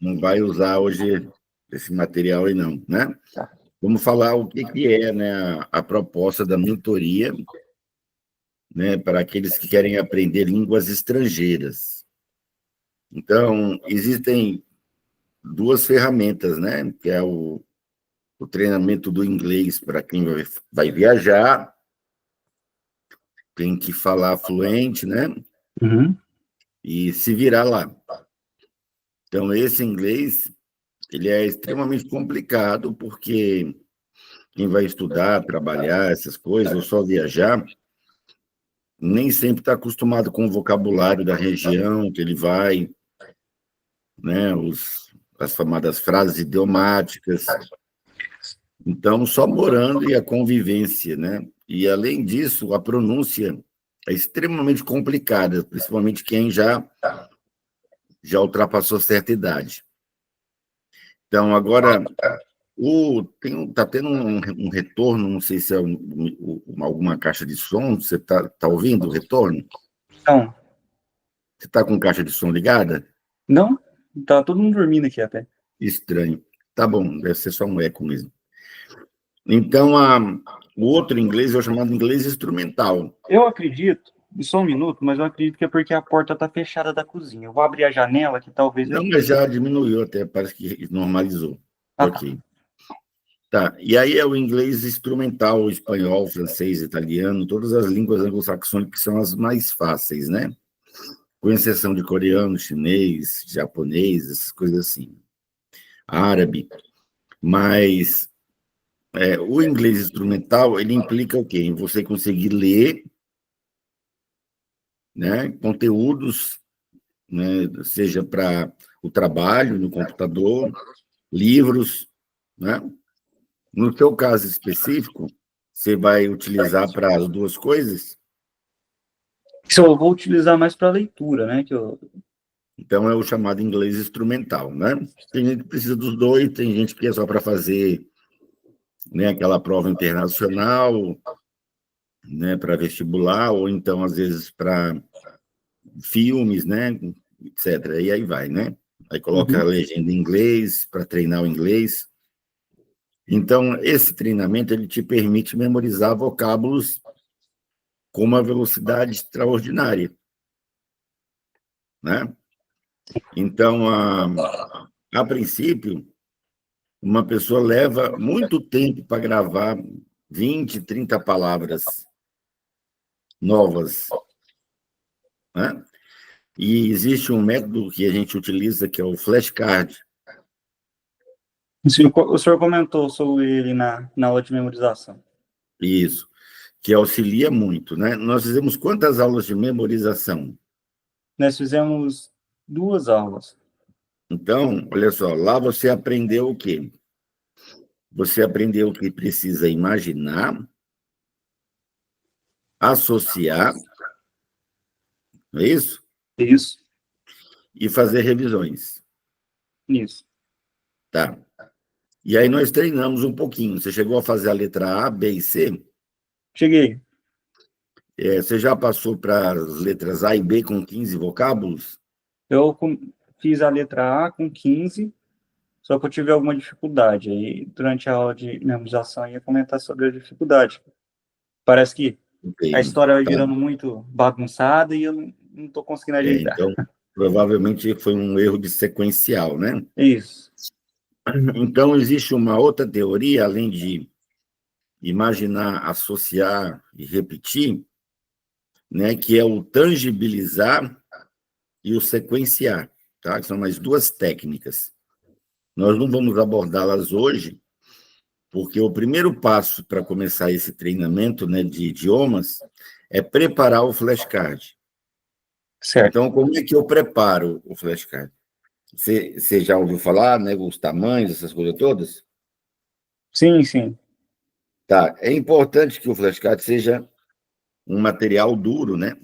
não vai usar hoje esse material aí, não, né? Tá. Vamos falar o que é, né, a proposta da mentoria, né, para aqueles que querem aprender línguas estrangeiras. Então, existem duas ferramentas, né, que é o treinamento do inglês para quem vai viajar, tem que falar fluente, né, e se virar lá. Então, esse inglês, ele é extremamente complicado, porque quem vai estudar, trabalhar, essas coisas, ou só viajar, nem sempre está acostumado com o vocabulário da região que ele vai, né, as chamadas frases idiomáticas. Então, só morando e a convivência, né? E, além disso, a pronúncia é extremamente complicada, principalmente quem já ultrapassou certa idade. Então, agora, está tendo um retorno, não sei se é alguma caixa de som, você está ouvindo o retorno? Então, Você está com caixa de som ligada? não? Tá todo mundo dormindo aqui até. Estranho. Tá bom, deve ser só um eco mesmo. Então, o outro inglês é o chamado inglês instrumental. Eu acredito, só um minuto, mas eu acredito que é porque a porta está fechada da cozinha. Eu vou abrir a janela que talvez... Não, mas já diminuiu até, parece que normalizou. Ah, Ok. Tá, e aí é o inglês instrumental, o espanhol, francês, italiano, todas as línguas anglo-saxônicas são as mais fáceis, né? Com exceção de coreano, chinês, japonês, essas coisas assim. Árabe. Mas o inglês instrumental, ele implica o quê? Em você conseguir ler, né, conteúdos, né, seja para o trabalho no computador, livros, né? No seu caso específico, você vai utilizar para as duas coisas? isso eu vou utilizar mais para leitura, né? Então, é o chamado inglês instrumental, né? Tem gente que precisa dos dois, tem gente que é só para fazer, né, aquela prova internacional, né, para vestibular, ou então, às vezes, para filmes, né, etc. E aí vai, né? Aí coloca a legenda em inglês para treinar o inglês. Então, esse treinamento ele te permite memorizar vocábulos com uma velocidade extraordinária, né? Então, a princípio, uma pessoa leva muito tempo para gravar 20, 30 palavras novas, né? E existe um método que a gente utiliza, que é o flashcard. O senhor comentou sobre ele na aula de memorização. Isso, que auxilia muito, né? Nós fizemos quantas aulas de memorização? Nós fizemos 2 aulas. Então, olha só, lá você aprendeu o quê? Você aprendeu que precisa imaginar, associar, não é isso? Isso. E fazer revisões. Isso. Tá. E aí nós treinamos um pouquinho. Você chegou a fazer a letra A, B e C? Cheguei. Você já passou para as letras A e B com 15 vocábulos? Eu fiz a letra A com 15, só que eu tive alguma dificuldade. Aí, durante a aula de memorização, eu ia comentar sobre a dificuldade. Parece que a Ok. história vai Tá. virando muito bagunçada e eu não estou conseguindo ajeitar. Então, provavelmente foi um erro de sequencial, né? Isso. Então, existe uma outra teoria, além de imaginar, associar e repetir, né, que é o tangibilizar e o sequenciar, tá? São mais duas técnicas. Nós não vamos abordá-las hoje, porque o primeiro passo para começar esse treinamento, né, de idiomas é preparar o flashcard. Certo. Então, como é que eu preparo o flashcard? Você já ouviu falar, né, os tamanhos, essas coisas todas? Sim, sim. Tá. É importante que o flashcard seja um material duro, né?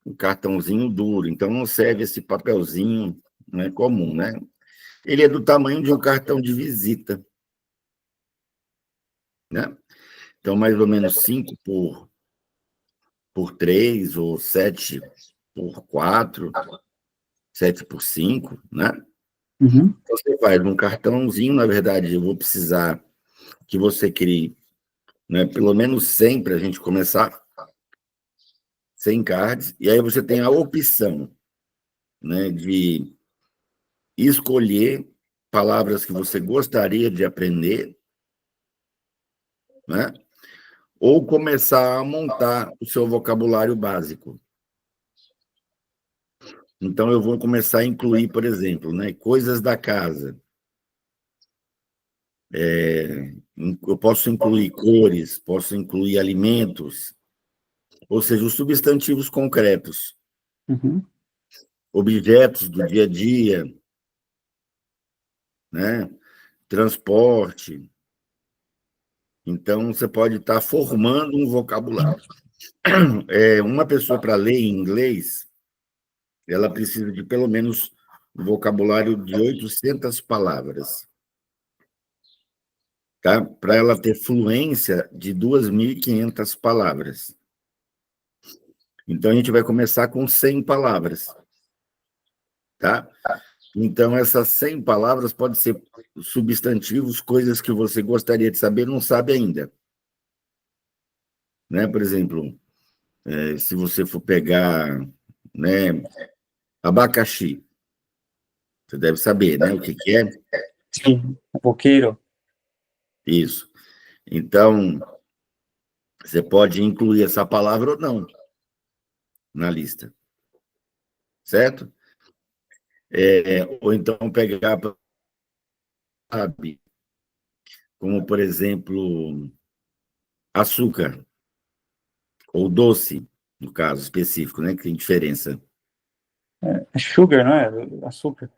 Um cartãozinho duro. Então, não serve esse papelzinho, né, comum, né? Ele é do tamanho de um cartão de visita, né? Então, mais ou menos 5 por 3 ou 7 por 4, 7 por 5, né? Uhum. Então, você faz um cartãozinho, na verdade, eu vou precisar que você crie, né, pelo menos 100 para a gente começar, 100 cards, e aí você tem a opção, né, de escolher palavras que você gostaria de aprender, né, ou começar a montar o seu vocabulário básico. Então, eu vou começar a incluir, por exemplo, né, coisas da casa. Eu posso incluir cores, posso incluir alimentos, ou seja, os substantivos concretos, Uhum. objetos do dia a dia, né, transporte. Então, você pode estar formando um vocabulário. Uma pessoa, para ler em inglês, ela precisa de pelo menos um vocabulário de 800 palavras, tá? Para ela ter fluência de 2.500 palavras. Então, a gente vai começar com 100 palavras, tá? Então, essas 100 palavras podem ser substantivos, coisas que você gostaria de saber, não sabe ainda. Né? Por exemplo, se você for pegar, né, abacaxi, você deve saber, né, o que é? Sim, boqueiro. Isso. Então, você pode incluir essa palavra ou não na lista, certo? Ou então pegar, sabe, como, por exemplo, açúcar, ou doce, no caso específico, né, que tem diferença. É sugar, não é? Açúcar.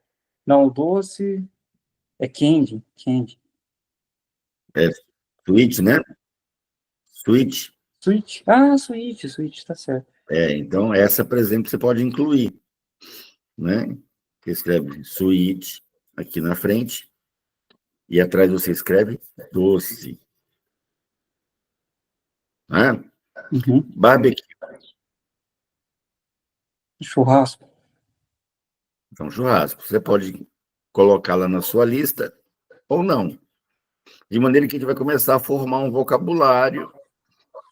Não, o doce é candy. Candy. É sweet, né? Sweet. Sweet. Ah, sweet, tá certo. Então, essa, por exemplo, você pode incluir, né? Você escreve sweet aqui na frente, e atrás você escreve doce. Né? Uhum. Barbecue, Churrasco. então churrasco. Você pode colocar lá na sua lista ou não. De maneira que a gente vai começar a formar um vocabulário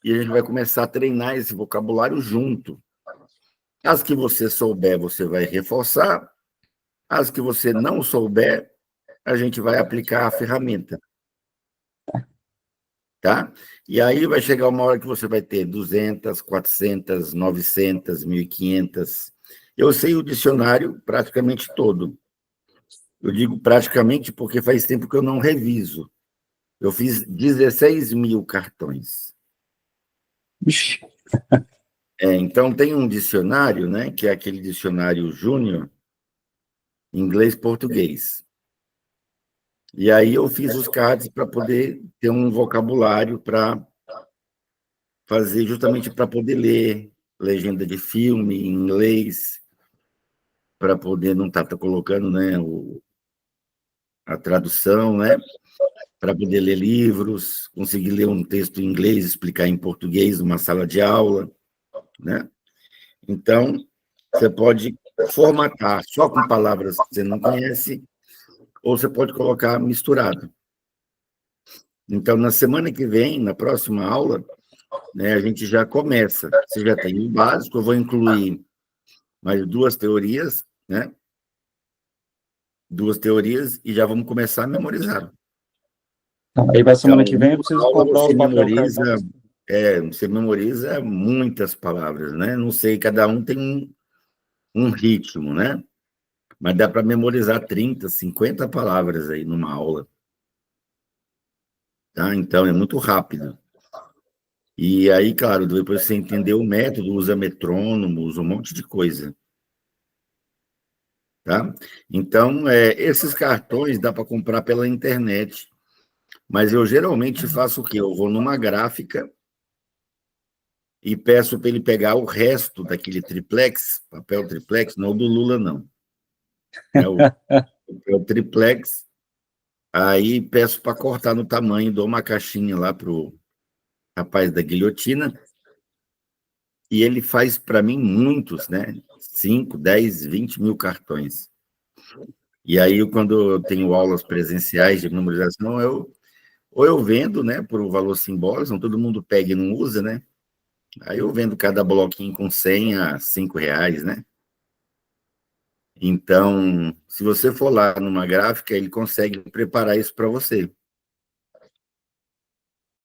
e a gente vai começar a treinar esse vocabulário junto. As que você souber, você vai reforçar. As que você não souber, a gente vai aplicar a ferramenta. Tá? E aí vai chegar uma hora que você vai ter 200, 400, 900, 1.500. Eu sei o dicionário praticamente todo. Eu digo praticamente porque faz tempo que eu não reviso. Eu fiz 16 mil cartões. Ixi. Então, tem um dicionário, né, que é aquele dicionário júnior, inglês-português. E aí eu fiz os cards para poder ter um vocabulário para fazer, justamente para poder ler legenda de filme em inglês, para poder não estar colocando, né, a tradução, né, para poder ler livros, conseguir ler um texto em inglês, explicar em português numa sala de aula, né? Então, você pode formatar só com palavras que você não conhece, ou você pode colocar misturado. Então, na semana que vem, na próxima aula, né, a gente já começa. Você já tem o básico, eu vou incluir mais 2 teorias, né? 2 teorias, e já vamos começar a memorizar. Aí para semana Então, que vem eu preciso aula comprar os papel cartão. você memoriza muitas palavras, né? Não sei, cada um tem um ritmo, né? Mas dá para memorizar 30, 50 palavras aí numa aula. Tá? Então, é muito rápido. E aí, claro, depois você entender o método, usa metrônomo, usa um monte de coisa. Tá? Então, esses cartões dá para comprar pela internet. Mas eu geralmente faço o quê? Eu vou numa gráfica e peço para ele pegar o resto daquele triplex, papel triplex, não o do Lula, não. É o papel triplex, aí peço para cortar no tamanho, dou uma caixinha lá para o rapaz da guilhotina, e ele faz para mim muitos, né? 5, 10, 20 mil cartões. E aí, quando eu tenho aulas presenciais de memorização, ou eu vendo, né, por um valor simbólico, então todo mundo pega e não usa, né? Aí eu vendo cada bloquinho com 100 a R$ 5, né? Então, se você for lá numa gráfica, ele consegue preparar isso para você.